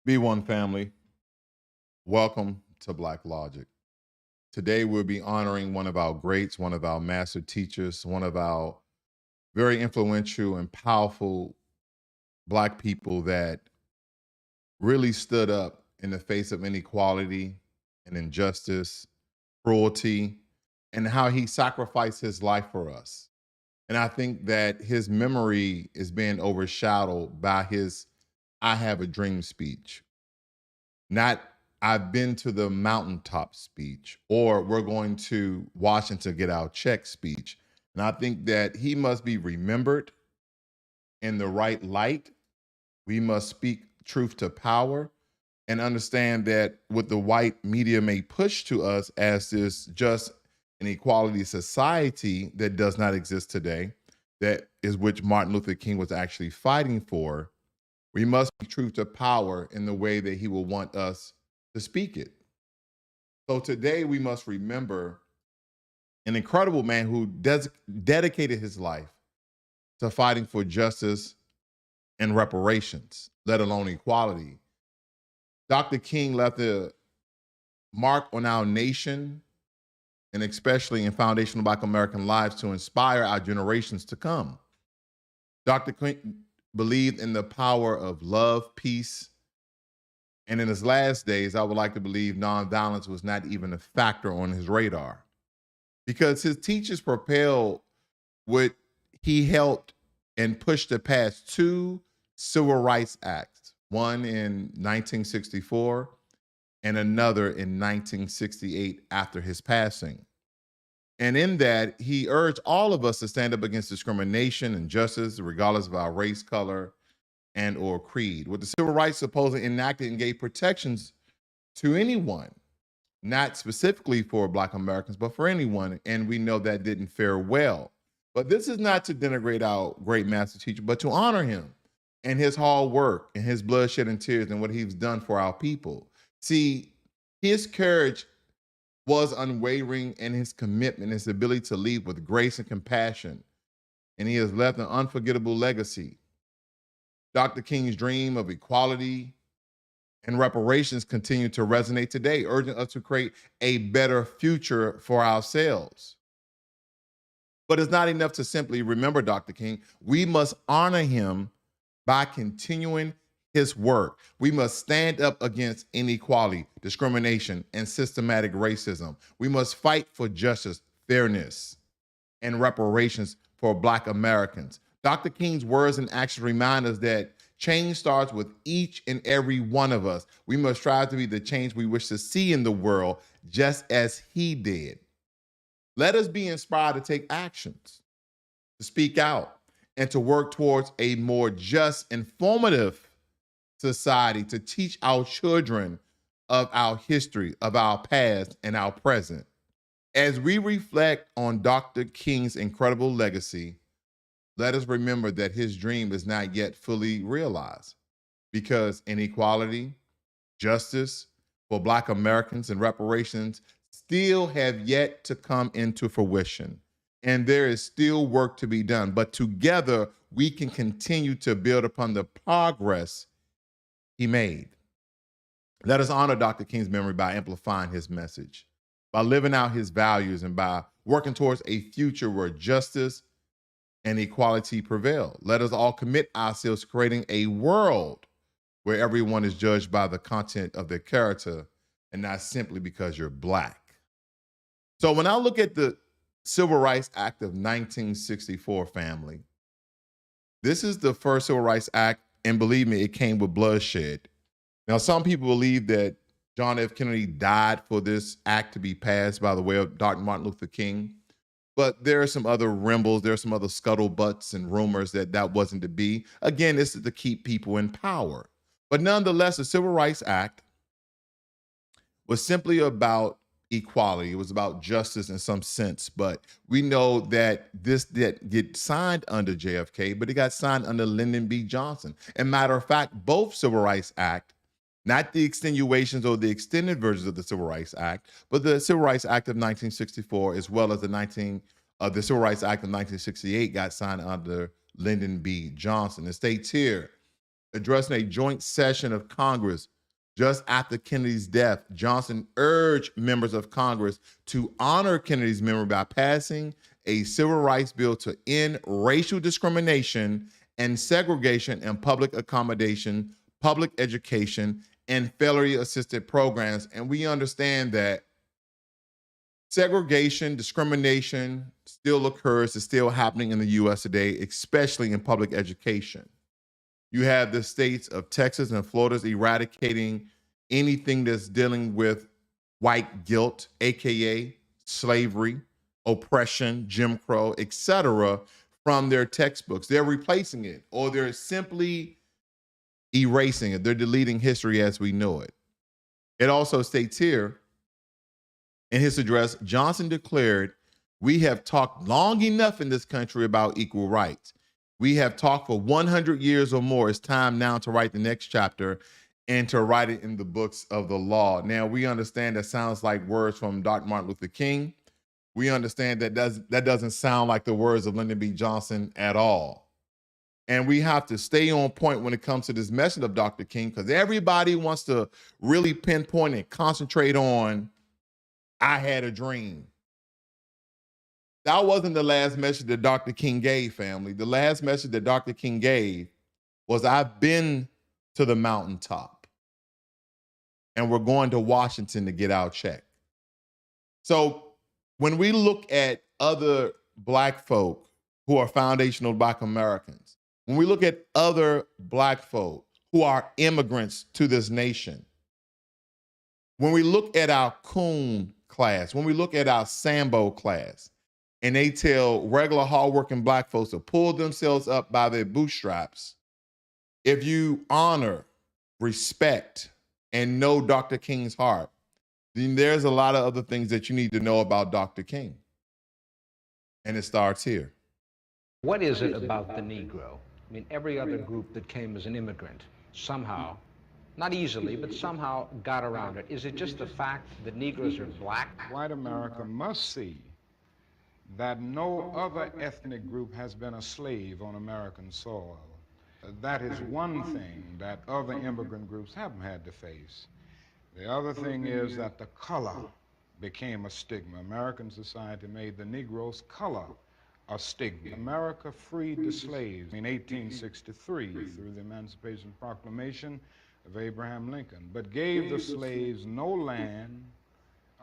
Be one family. Welcome to Blacklogic. Today we'll be honoring one of our greats, one of our master teachers, one of our very influential and powerful Black people that really stood up in the face of inequality and injustice, cruelty, and how he sacrificed his life for us. And I think that his memory is being overshadowed by his I Have a Dream speech. Not I've been to the mountaintop speech, or we're going to Washington get our check speech. And I think that he must be remembered in the right light. We must speak truth to power and understand that what the white media may push to us as this just an equality society that does not exist today, that is which Martin Luther King was actually fighting for. We must speak truth to power in the way that he will want us to speak it. So today we must remember an incredible man who dedicated his life to fighting for justice and reparations, let alone equality. Dr. King left a mark on our nation and especially in foundational Black American lives to inspire our generations to come. Dr. King believed in the power of love, peace, and in his last days, I would like to believe nonviolence was not even a factor on his radar because his teachers propelled what he helped and pushed to pass two civil rights acts, one in 1964 and another in 1968 after his passing. And in that, he urged all of us to stand up against discrimination and injustice, regardless of our race, color, and or creed. What the civil rights supposedly enacted and gave protections to anyone, not specifically for Black Americans, but for anyone. And we know that didn't fare well. But this is not to denigrate our great master teacher, but to honor him and his hard work and his bloodshed and tears and what he's done for our people. See, his courage was unwavering and his commitment, his ability to lead with grace and compassion. And he has left an unforgettable legacy. Dr. King's dream of equality and reparations continue to resonate today, urging us to create a better future for ourselves. But it's not enough to simply remember Dr. King. We must honor him by continuing his work. We must stand up against inequality, discrimination, and systematic racism. We must fight for justice, fairness, and reparations for Black Americans. Dr. King's words and actions remind us that change starts with each and every one of us. We must strive to be the change we wish to see in the world, just as he did. Let us be inspired to take actions, to speak out, and to work towards a more just, informative society, to teach our children of our history, of our past, and our present. As we reflect on Dr. King's incredible legacy, let us remember that his dream is not yet fully realized because inequality, justice for Black Americans, and reparations still have yet to come into fruition. And there is still work to be done. But together, we can continue to build upon the progress he made. Let us honor Dr. King's memory by amplifying his message, by living out his values, and by working towards a future where justice and equality prevail. Let us all commit ourselves to creating a world where everyone is judged by the content of their character and not simply because you're Black. So when I look at the Civil Rights Act of 1964, family, this is the first Civil Rights Act, and believe me, it came with bloodshed. Now, some people believe that John F. Kennedy died for this act to be passed by the way of Dr. Martin Luther King. But there are some other rumbles, there are some other scuttlebutts and rumors that that wasn't to be. Again, this is to keep people in power. But nonetheless, the Civil Rights Act was simply about equality. It was about justice in some sense. But we know that this didn't get signed under JFK, but it got signed under Lyndon B. Johnson. And matter of fact, both Civil Rights Act, not the extenuations or the extended versions of the Civil Rights Act, but the Civil Rights Act of 1964, as well as the Civil Rights Act of 1968 got signed under Lyndon B. Johnson. It states here, addressing a joint session of Congress Just after Kennedy's death, Johnson urged members of Congress to honor Kennedy's memory by passing a civil rights bill to end racial discrimination and segregation in public accommodation, public education, and failure-assisted programs. And we understand that segregation, discrimination still occurs, is still happening in the US today, especially in public education. You have the states of Texas and Florida eradicating anything that's dealing with white guilt, AKA slavery, oppression, Jim Crow, etc., from their textbooks. They're replacing it, or they're simply erasing it. They're deleting history as we know it. It also states here in his address, Johnson declared, "We have talked long enough in this country about equal rights. We have talked for 100 years or more. It's time now to write the next chapter and to write it in the books of the law." Now, we understand that sounds like words from Dr. Martin Luther King. We understand that that doesn't sound like the words of Lyndon B. Johnson at all. And we have to stay on point when it comes to this message of Dr. King, because everybody wants to really pinpoint and concentrate on, I had a dream. That wasn't the last message that Dr. King gave, family. The last message that Dr. King gave was, I've been to the mountaintop, and we're going to Washington to get our check. So when we look at other Black folk who are foundational Black Americans, when we look at other Black folk who are immigrants to this nation, when we look at our coon class, when we look at our Sambo class, and they tell regular hardworking Black folks to pull themselves up by their bootstraps, if you honor, respect, and know Dr. King's heart, then there's a lot of other things that you need to know about Dr. King. And it starts here. What is it about the Negro? I mean, every other group that came as an immigrant somehow, not easily, but somehow got around it. Is it just the fact that Negroes are Black? White America must see that no other ethnic group has been a slave on American soil. That is one thing that other immigrant groups haven't had to face. The other thing is that the color became a stigma. American society made the Negro's color a stigma. America freed the slaves in 1863 through the Emancipation Proclamation of Abraham Lincoln, but gave the slaves no land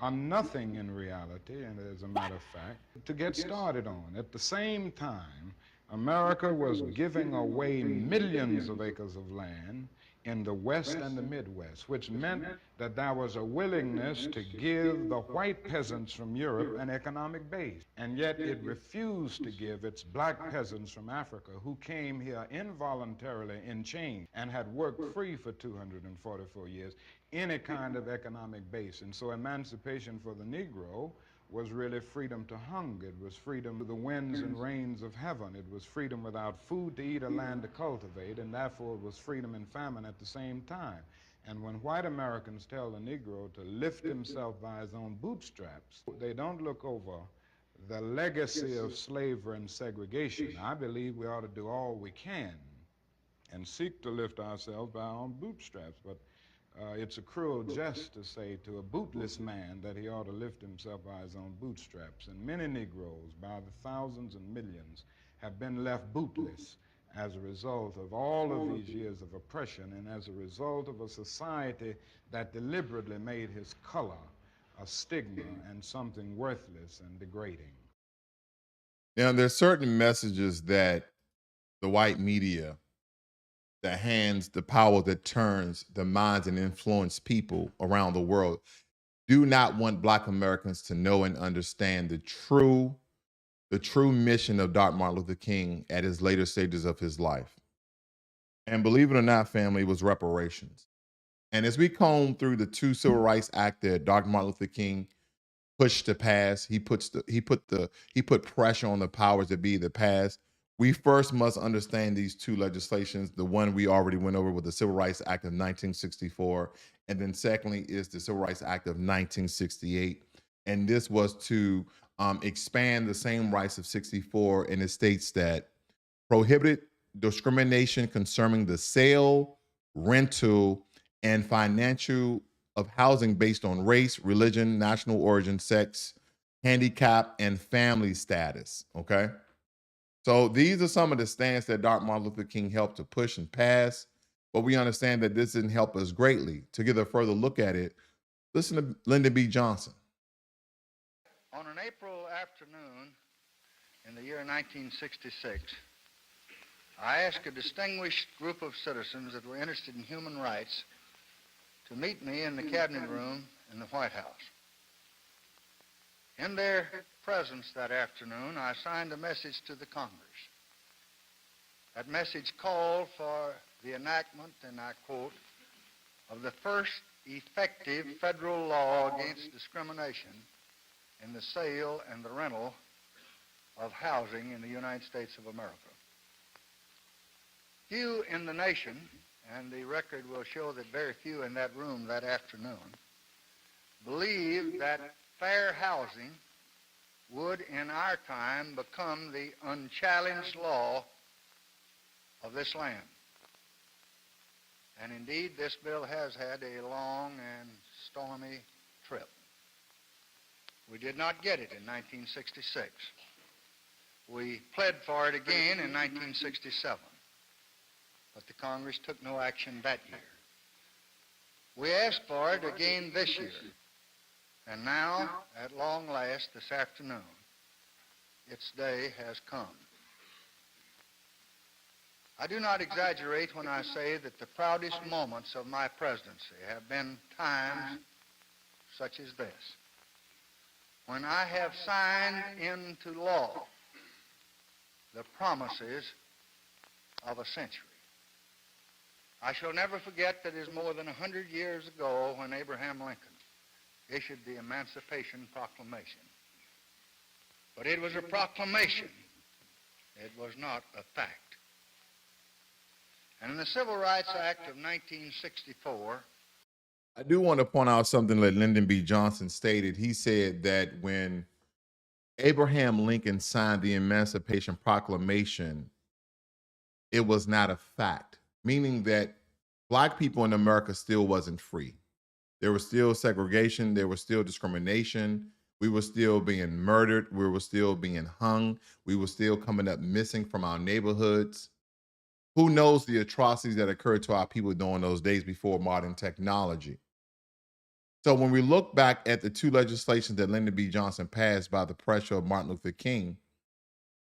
or nothing in reality, and as a matter of fact, to get started on. At the same time, America was giving away millions of acres of land in the West and the Midwest, which meant that there was a willingness to give the white peasants from Europe an economic base. And yet it refused to give its Black peasants from Africa, who came here involuntarily in chains and had worked free for 244 years, any kind of economic base. And so emancipation for the Negro was really freedom to hunger. It was freedom to the winds and rains of heaven. It was freedom without food to eat or land to cultivate, and therefore it was freedom and famine at the same time. And when white Americans tell the Negro to lift himself by his own bootstraps, they don't look over the legacy of slavery and segregation. I believe we ought to do all we can and seek to lift ourselves by our own bootstraps, but it's a cruel jest to say to a bootless man that he ought to lift himself by his own bootstraps. And many Negroes, by the thousands and millions, have been left bootless as a result of all of these years of oppression and as a result of a society that deliberately made his color a stigma and something worthless and degrading. Now, there's certain messages that the white media, the hands, the power that turns the minds and influence people around the world, do not want Black Americans to know and understand the true mission of Dr. Martin Luther King at his later stages of his life. And believe it or not, family, it was reparations. And as we comb through the two Civil Rights Act that Dr. Martin Luther King pushed to pass, he put pressure on the powers that be to pass. We first must understand these two legislations. The one we already went over with the Civil Rights Act of 1964, and then secondly is the Civil Rights Act of 1968. And this was to expand the same rights of 64, and it states that prohibited discrimination concerning the sale, rental, and financial of housing based on race, religion, national origin, sex, handicap, and family status. Okay. So these are some of the stands that Dr. Martin Luther King helped to push and pass. But we understand that this didn't help us greatly. To get a further look at it, listen to Lyndon B. Johnson. On an April afternoon in the year 1966, I asked a distinguished group of citizens that were interested in human rights to meet me in the cabinet room in the White House. In their presence that afternoon, I signed a message to the Congress. That message called for the enactment, and I quote, of the first effective federal law against discrimination in the sale and the rental of housing in the United States of America. Few in the nation, and the record will show that very few in that room that afternoon, believed that fair housing would in our time become the unchallenged law of this land. And indeed, this bill has had a long and stormy trip. We did not get it in 1966. We pled for it again in 1967, but the Congress took no action that year. We asked for it again this year, and now, at long last, this afternoon, its day has come. I do not exaggerate when I say that the proudest moments of my presidency have been times such as this, when I have signed into law the promises of a century. I shall never forget that it is more than 100 years ago when Abraham Lincoln issued the Emancipation Proclamation. But it was a proclamation. It was not a fact. And in the Civil Rights Act of 1964, I do want to point out something that Lyndon B. Johnson stated. He said that when Abraham Lincoln signed the Emancipation Proclamation, it was not a fact, meaning that Black people in America still wasn't free. There was still segregation. There was still discrimination. We were still being murdered. We were still being hung. We were still coming up missing from our neighborhoods. Who knows the atrocities that occurred to our people during those days before modern technology? So when we look back at the two legislations that Lyndon B. Johnson passed by the pressure of Martin Luther King,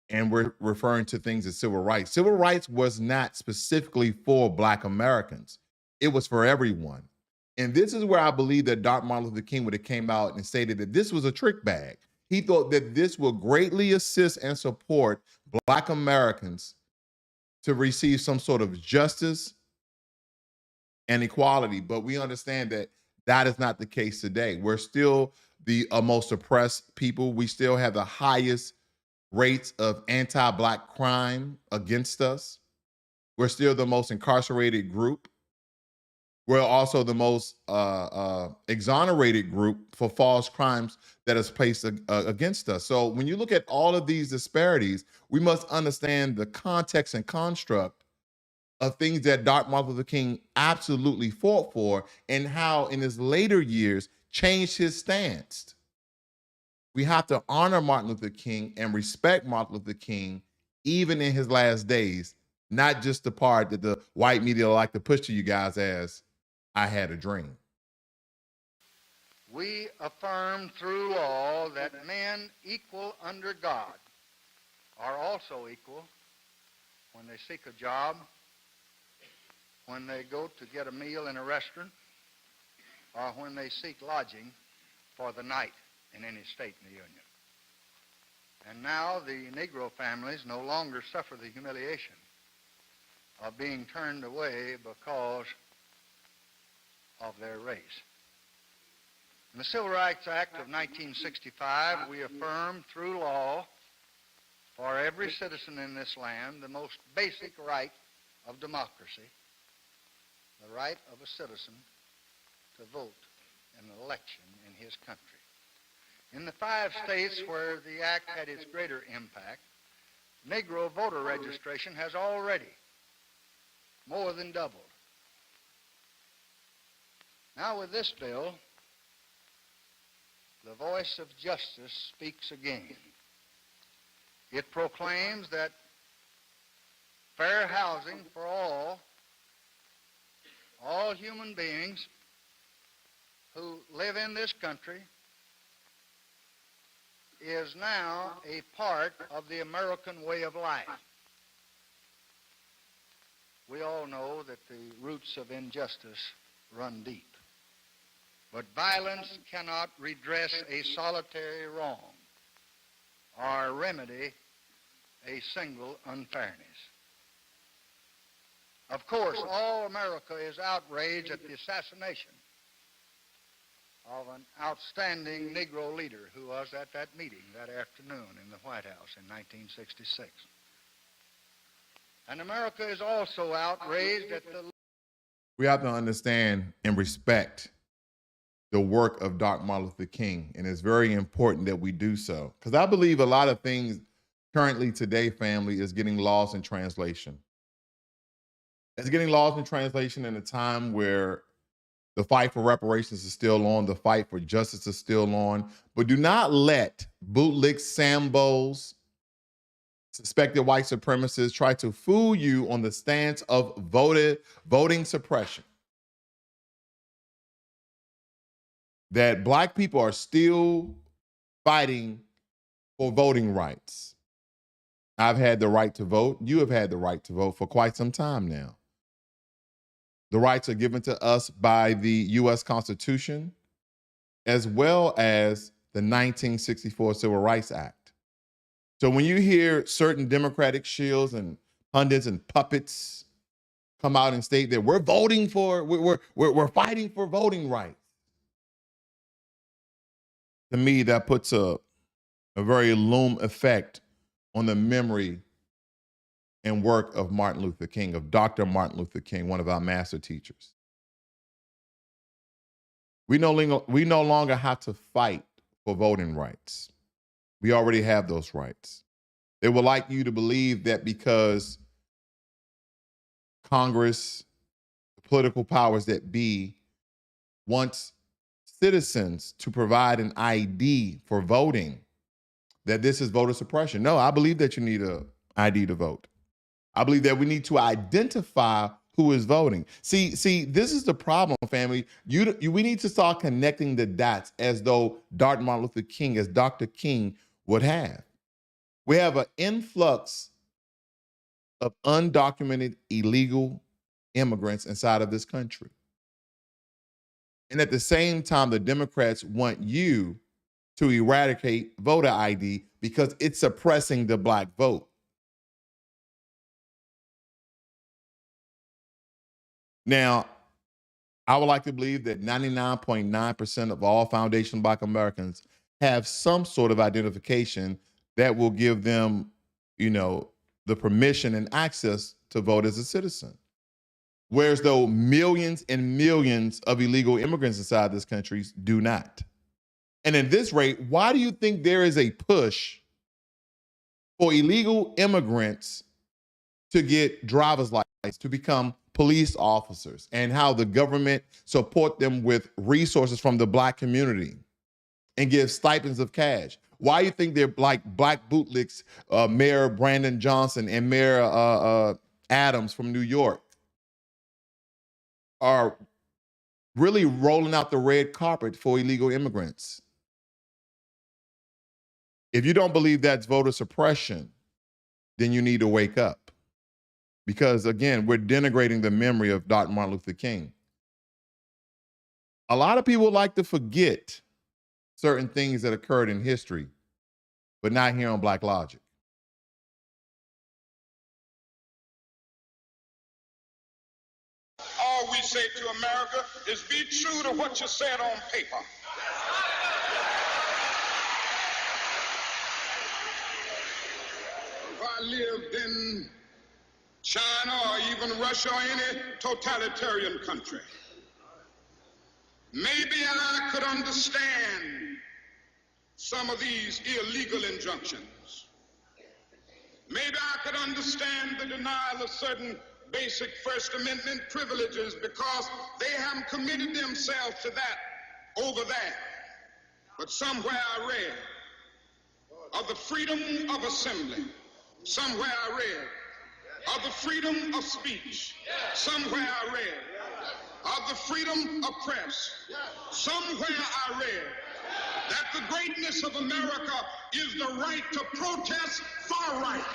and we're referring to things as civil rights. Civil rights was not specifically for Black Americans. It was for everyone. And this is where I believe that Dr. Martin Luther King would have came out and stated that this was a trick bag. He thought that this would greatly assist and support Black Americans to receive some sort of justice and equality. But we understand that that is not the case today. We're still the most oppressed people. We still have the highest rates of anti-Black crime against us. We're still the most incarcerated group. We're also the most exonerated group for false crimes that is placed against us. So when you look at all of these disparities, we must understand the context and construct of things that Dr. Martin Luther King absolutely fought for and how in his later years changed his stance. We have to honor Martin Luther King and respect Martin Luther King even in his last days, not just the part that the white media like to push to you guys as, I had a dream. we affirm through law that men equal under God are also equal when they seek a job, when they go to get a meal in a restaurant, or when they seek lodging for the night in any state in the Union. And now the Negro families no longer suffer the humiliation of being turned away because of their race. In the Civil Rights Act of 1965, we affirm through law for every citizen in this land the most basic right of democracy, the right of a citizen to vote in an election in his country. In the 5 states where the act had its greater impact, Negro voter registration has already more than doubled. Now with this bill, the voice of justice speaks again. It proclaims that fair housing for all human beings who live in this country is now a part of the American way of life. We all know that the roots of injustice run deep. But violence cannot redress a solitary wrong or remedy a single unfairness. Of course, all America is outraged at the assassination of an outstanding Negro leader who was at that meeting that afternoon in the White House in 1966. And America is also outraged at the... We have to understand and respect the work of Dr. Martin Luther King, and it's very important that we do so. Because I believe a lot of things currently today, family, is getting lost in translation. It's getting lost in translation in a time where the fight for reparations is still on, the fight for justice is still on. But do not let bootlick Sambos, suspected white supremacists try to fool you on the stance of voting suppression. That black people are still fighting for voting rights. I've had the right to vote. You have had the right to vote for quite some time now. The rights are given to us by the U.S. Constitution, as well as the 1964 Civil Rights Act. So when you hear certain Democratic shills and pundits and puppets come out and state that we're voting for, we're fighting for voting rights, to me, that puts a very loom effect on the memory and work of Martin Luther King, of Dr. Martin Luther King, one of our master teachers. We no longer have to fight for voting rights. We already have those rights. They would like you to believe that because Congress, the political powers that be, wants citizens to provide an ID for voting, that this is voter suppression. No, I believe that you need an ID to vote. I believe that we need to identify who is voting. See, this is the problem, family. We need to start connecting the dots as though Dr. Martin Luther King, as Dr. King would have. We have an influx of undocumented illegal immigrants inside of this country. And at the same time, the Democrats want you to eradicate voter ID because it's suppressing the black vote. Now, I would like to believe that 99.9% of all foundational black Americans have some sort of identification that will give them, the permission and access to vote as a citizen. Whereas though millions and millions of illegal immigrants inside this country do not. And at this rate, why do you think there is a push for illegal immigrants to get driver's licenses, to become police officers, and how the government support them with resources from the black community and give stipends of cash? Why do you think they're like black bootlicks, Mayor Brandon Johnson and Mayor Adams from New York are really rolling out the red carpet for illegal immigrants? If you don't believe that's voter suppression, then you need to wake up. Because again, we're denigrating the memory of Dr. Martin Luther King. A lot of people like to forget certain things that occurred in history, but not here on Blacklogic. All we say to America is be true to what you said on paper. If I lived in China or even Russia or any totalitarian country, maybe I could understand some of these illegal injunctions. Maybe I could understand the denial of certain basic First Amendment privileges because they haven't committed themselves to that over there. But somewhere I read of the freedom of assembly. Somewhere I read of the freedom of speech. Somewhere I read of the freedom of press. Somewhere I read that the greatness of America is the right to protest far right.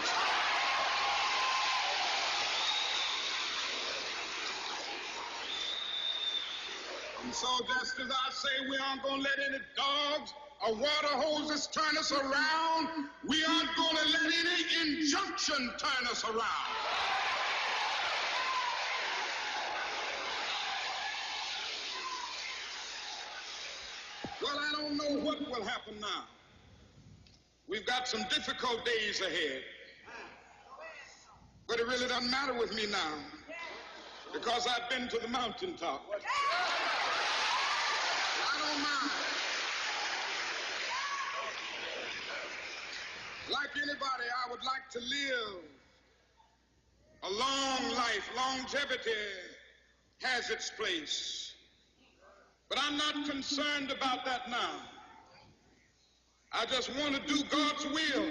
And so just as I say we aren't going to let any dogs or water hoses turn us around, we aren't going to let any injunction turn us around. Well, I don't know what will happen now. We've got some difficult days ahead. But it really doesn't matter with me now because I've been to the mountaintop. I don't mind. Like anybody, I would like to live a long life. Longevity has its place. But I'm not concerned about that now. I just want to do God's will.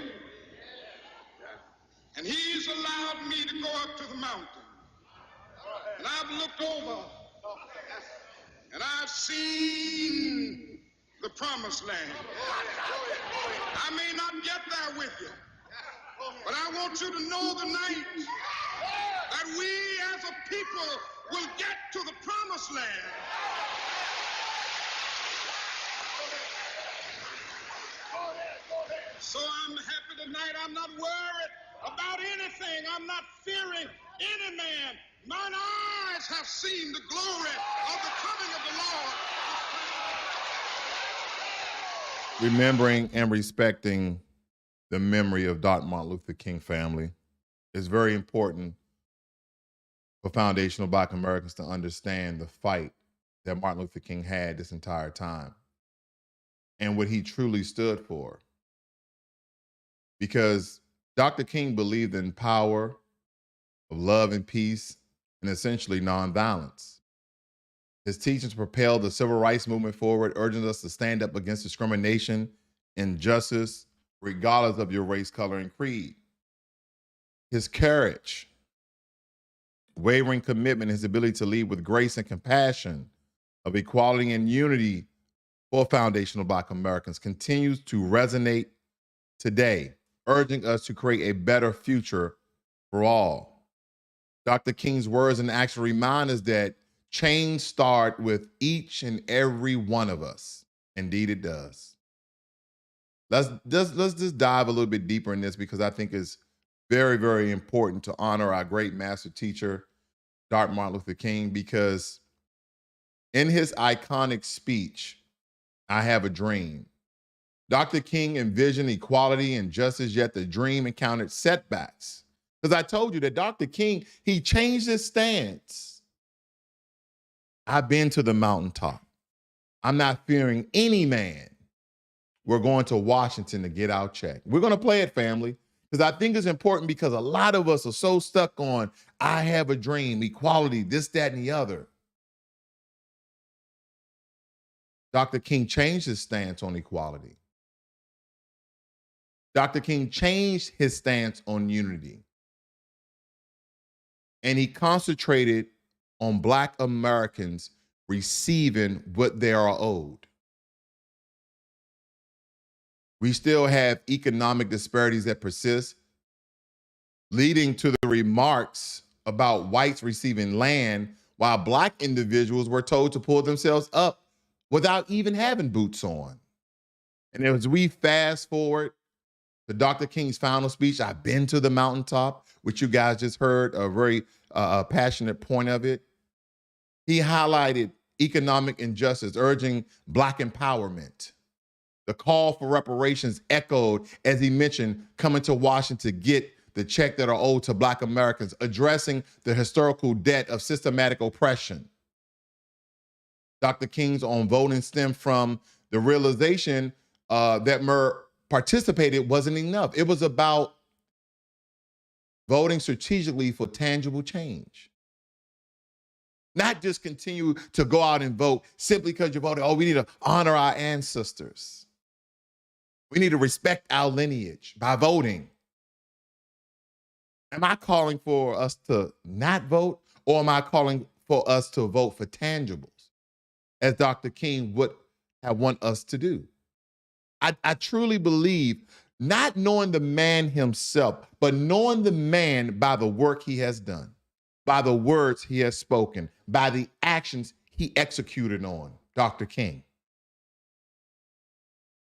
And He's allowed me to go up to the mountain. And I've looked over and I've seen the promised land. I may not get there with you, but I want you to know tonight that we as a people will get to the promised land. So I'm happy tonight. I'm not worried about anything. I'm not fearing any man. Mine eyes have seen the glory of the coming of the Lord. Remembering and respecting the memory of Dr. Martin Luther King family is very important for foundational Black Americans to understand the fight that Martin Luther King had this entire time and what he truly stood for. Because Dr. King believed in power of love and peace and essentially nonviolence. His teachings propelled the civil rights movement forward, urging us to stand up against discrimination, injustice, regardless of your race, color, and creed. His courage, wavering commitment, his ability to lead with grace and compassion of equality and unity for foundational Black Americans continues to resonate today, urging us to create a better future for all. Dr. King's words and action remind us that change starts with each and every one of us. Indeed, it does. Let's just dive a little bit deeper in this because I think it's very, very important to honor our great master teacher, Dr. Martin Luther King, because in his iconic speech, I Have a Dream, Dr. King envisioned equality and justice, yet the dream encountered setbacks. Because I told you that Dr. King, he changed his stance. I've been to the mountaintop. I'm not fearing any man. We're going to Washington to get our check. We're going to play it, family, because I think it's important because a lot of us are so stuck on, I have a dream, equality, this, that, and the other. Dr. King changed his stance on equality. Dr. King changed his stance on unity. And he concentrated on Black Americans receiving what they are owed. We still have economic disparities that persist, leading to the remarks about whites receiving land while Black individuals were told to pull themselves up without even having boots on. And as we fast forward to Dr. King's final speech, I've been to the mountaintop, which you guys just heard a very passionate point of it. He highlighted economic injustice, urging Black empowerment. The call for reparations echoed as he mentioned coming to Washington to get the check that are owed to Black Americans, addressing the historical debt of systematic oppression. Dr. King's own voting stemmed from the realization that participated wasn't enough. It was about voting strategically for tangible change. Not just continue to go out and vote simply because you voted. Oh, we need to honor our ancestors. We need to respect our lineage by voting. Am I calling for us to not vote, or am I calling for us to vote for tangibles, as Dr. King would have want us to do? I truly believe not knowing the man himself, but knowing the man by the work he has done, by the words he has spoken, by the actions he executed on, Dr. King.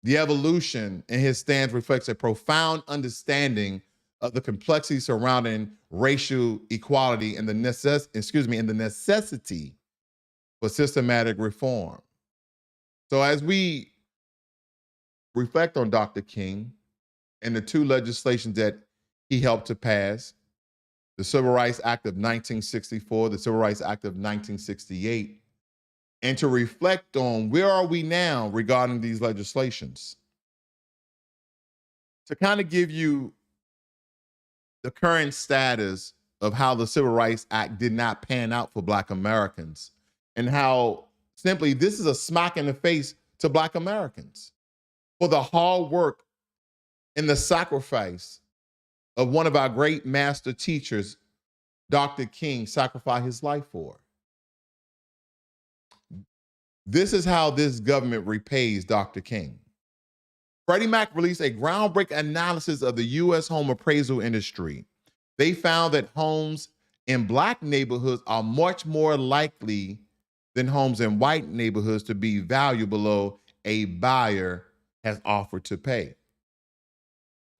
The evolution in his stance reflects a profound understanding of the complexity surrounding racial equality and the necessity for systematic reform. So as we reflect on Dr. King and the two legislations that he helped to pass, the Civil Rights Act of 1964, the Civil Rights Act of 1968, and to reflect on where are we now regarding these legislations. To kind of give you the current status of how the Civil Rights Act did not pan out for Black Americans, and how simply this is a smack in the face to Black Americans for the hard work and the sacrifice of one of our great master teachers, Dr. King, sacrificed his life for. This is how this government repays Dr. King. Freddie Mac released a groundbreaking analysis of the U.S. home appraisal industry. They found that homes in Black neighborhoods are much more likely than homes in white neighborhoods to be valued below a buyer has offered to pay.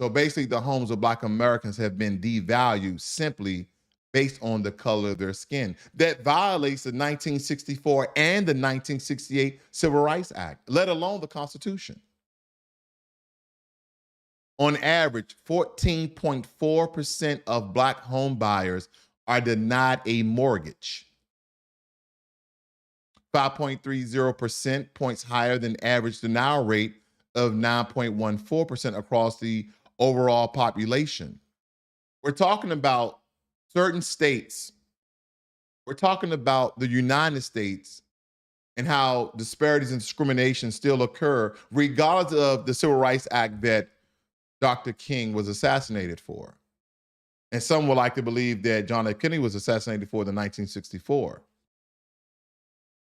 So basically, the homes of Black Americans have been devalued simply based on the color of their skin. That violates the 1964 and the 1968 Civil Rights Act, let alone the Constitution. On average, 14.4% of Black home buyers are denied a mortgage. 5.30% points higher than average denial rate of 9.14% across the overall population. We're talking about certain states. We're talking about the United States and how disparities and discrimination still occur regardless of the Civil Rights Act that Dr. King was assassinated for. And some would like to believe that John F. Kennedy was assassinated for in 1964.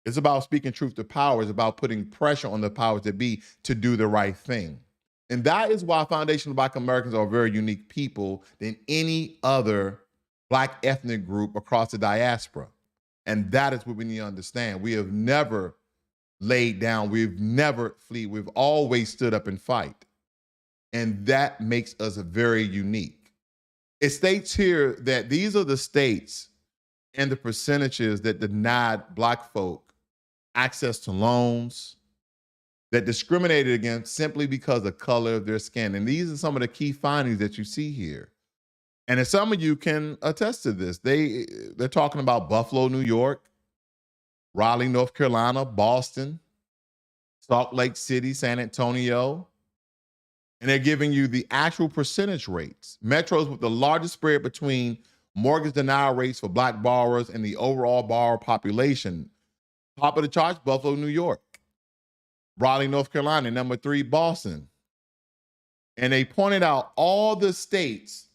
It's about speaking truth to power. It's about putting pressure on the powers that be to do the right thing. And that is why foundational Black Americans are a very unique people than any other Black ethnic group across the diaspora. And that is what we need to understand. We have never laid down. We've never fled. We've always stood up and fight. And that makes us very unique. It states here that these are the states and the percentages that denied Black folk access to loans, that discriminated against simply because of the color of their skin. And these are some of the key findings that you see here. And as some of you can attest to this, they're talking about Buffalo, New York, Raleigh, North Carolina, Boston, Salt Lake City, San Antonio, and they're giving you the actual percentage rates. Metros with the largest spread between mortgage denial rates for Black borrowers and the overall borrower population. Top of the charts, Buffalo, New York. Raleigh, North Carolina, number 3, Boston. And they pointed out all the states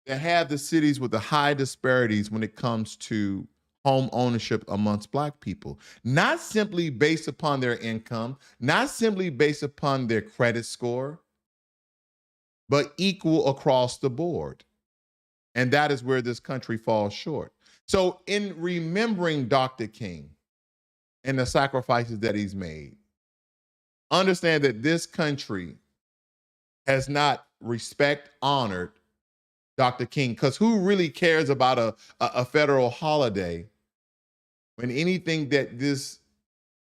that have the cities with the high disparities when it comes to home ownership amongst Black people. Not simply based upon their income, not simply based upon their credit score, but equal across the board. And that is where this country falls short. So in remembering Dr. King and the sacrifices that he's made, understand that this country has not honored Dr. King, because who really cares about a federal holiday when anything that this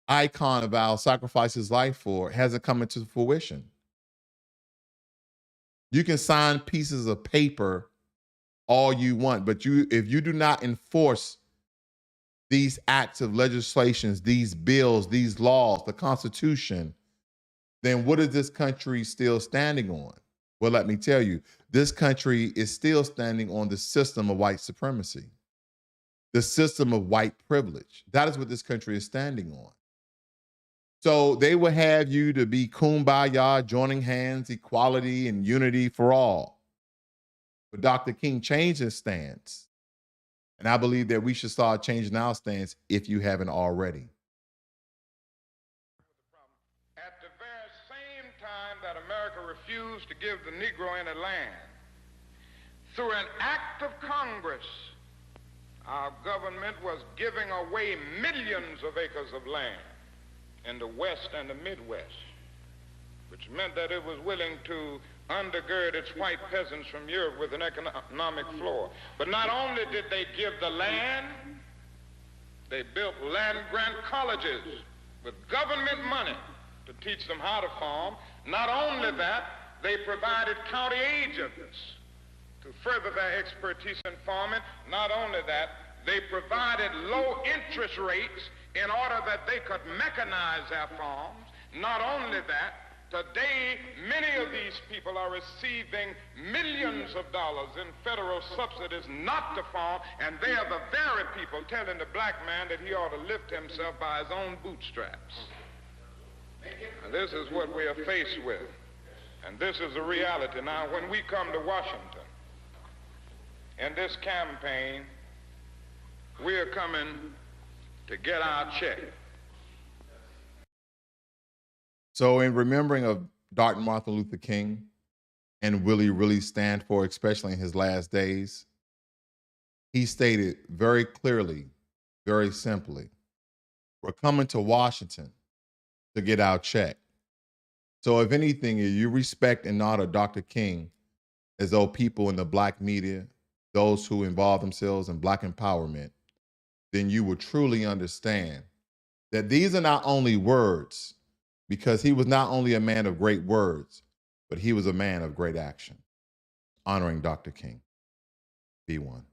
icon of ours sacrificed his life for hasn't come into fruition? You can sign pieces of paper all you want, but if you do not enforce these acts of legislations, these bills, these laws, the Constitution, then what is this country still standing on? Well, let me tell you, this country is still standing on the system of white supremacy, the system of white privilege. That is what this country is standing on. So they will have you to be kumbaya, joining hands, equality, and unity for all. But Dr. King changed his stance. And I believe that we should start changing our stance if you haven't already. At the very same time that America refused to give the Negro any land, through an act of Congress, our government was giving away millions of acres of land in the West and the Midwest, which meant that it was willing to undergird its white peasants from Europe with an economic floor. But not only did they give the land, they built land-grant colleges with government money to teach them how to farm. Not only that, they provided county agents to further their expertise in farming. Not only that, they provided low interest rates in order that they could mechanize their farms. Not only that, today many of these people are receiving millions of dollars in federal subsidies not to farm, and they are the very people telling the black man that he ought to lift himself by his own bootstraps. And this is what we are faced with, and this is the reality. Now, when we come to Washington in this campaign, we are coming to get our check. So in remembering of Dr. Martin Luther King and will he really stand for, especially in his last days, he stated very clearly, very simply, we're coming to Washington to get our check. So if anything, if you respect and honor Dr. King as though people in the black media, those who involve themselves in black empowerment, then you will truly understand that these are not only words, because he was not only a man of great words, but he was a man of great action. Honoring Dr. King. Be one.